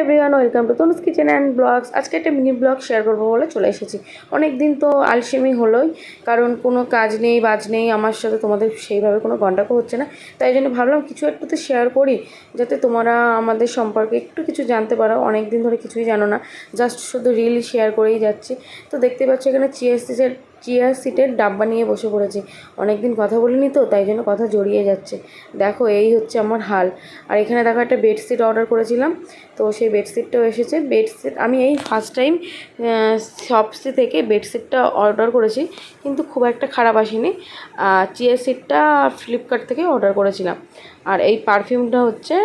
Everyone, welcome to Tanu's kitchen and blogs. আজকে একটা mini blog share করবো বলে চলে এসেছি। অনেক দিন তো আলসেমি হলোই, কারণ কোনো কাজ নেই বাজ নেই, আমার সাথে তোমাদের সেইভাবে কোনো কন্ট্যাক্টও হচ্ছে না। তাই জন্য ভাবলাম কিছু একটু তো শেয়ার করি, যাতে তোমরা আমাদের সম্পর্কে একটু কিছু জানতে পারো। অনেক দিন ধরে কিছুই জানো না, জাস্ট শুধু রিল শেয়ার করেই যাচ্ছি। তো দেখতে পাচ্ছ এখানে চিয়া সিটের ডাব্বা নিয়ে বসে পড়েছি। অনেক দিন কথা বলিনি তো, তাই জন্য কথা জড়িয়ে যাচ্ছে। দেখো এই হচ্ছে আমার হাল। আর এখানে দেখো একটা বেডশিট অর্ডার করেছিলাম, তো সেই বেডশিটটাও এসেছে। বেডশিট আমি এই ফার্স্ট টাইম শপসি থেকে বেডশিটটা অর্ডার করেছি, কিন্তু খুব একটা খারাপ আসেনি। চেয়ার সিটটা ফ্লিপকার্ট থেকে অর্ডার করেছিলাম। আর এই পারফিউমটা হচ্ছে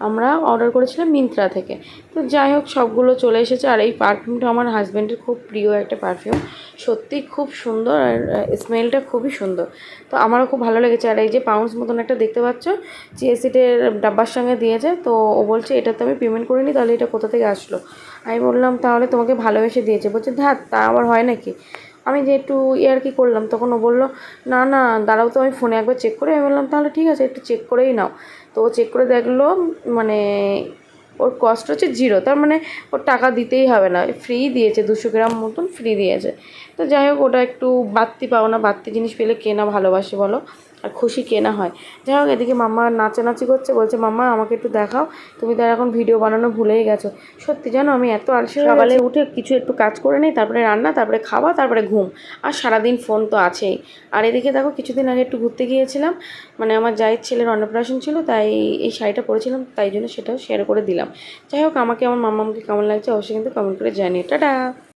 আমরা অর্ডার করেছিলাম মিন্ত্রা থেকে। তো যাই হোক, সবগুলো চলে এসেছে। আর এই পারফিউমটা আমার হাজব্যান্ডের খুব প্রিয় একটা পারফিউম, সত্যিই খুব সুন্দর, আর স্মেলটা খুবই সুন্দর। তো আমারও খুব ভালো লেগেছে। আর এই যে পাউন্স মতন একটা দেখতে পাচ্ছ, চিয়া সিটের ডাব্বার সঙ্গে দিয়েছে। তো ও বলছে এটা তো আমি পেমেন্ট করিনি, তাহলে এটা কোথা থেকে আসলো। আমি বললাম তাহলে তোমাকে ভালোবেসে দিয়েছে। বলছে ধ্যাৎ, তা আবার হয় নাকি। আমি যে একটু কি করলাম, তখন ও বললো না না দাঁড়াও, তো আমি ফোনে একবার চেক করে। আমি বললাম তাহলে ঠিক আছে, একটু চেক করেই নাও। তো ও চেক করে দেখলো, মানে ওর কস্ট হচ্ছে 0, তার মানে ওর টাকা দিতেই হবে না, ফ্রি দিয়েছে, 200 গ্রাম মতন ফ্রি দিয়েছে। তো যাই হোক, ওটা একটু বাড়তি পাও না, বাড়তি জিনিস পেলে কেনা ভালোবাসে বলো, আর খুশি কেনা হয়। যাই হোক, এদিকে মাম্মা নাচানাচি করছে, বলছে মাম্মা আমাকে একটু দেখাও, তুমি তো এখন ভিডিও বানানো ভুলেই গেছো। সত্যি জানো, আমি এত আলসে সকালে উঠে কিছু একটু কাজ করে নিই, তারপরে রান্না, তারপরে খাওয়া, তারপরে ঘুম, আর সারাদিন ফোন তো আছেই। আর এদিকে দেখো, কিছুদিন আগে একটু ঘুরতে গিয়েছিলাম, মানে আমার জায়ের ছেলের অন্নপ্রাশন ছিল, তাই এই শাড়িটা পরেছিলাম, তাই জন্য সেটাও শেয়ার করে দিলাম। যাই হোক, আমাকে আমার মাম্মাকে কেমন লাগছে অবশ্যই কিন্তু কমেন্ট করে জানিও। টাটা।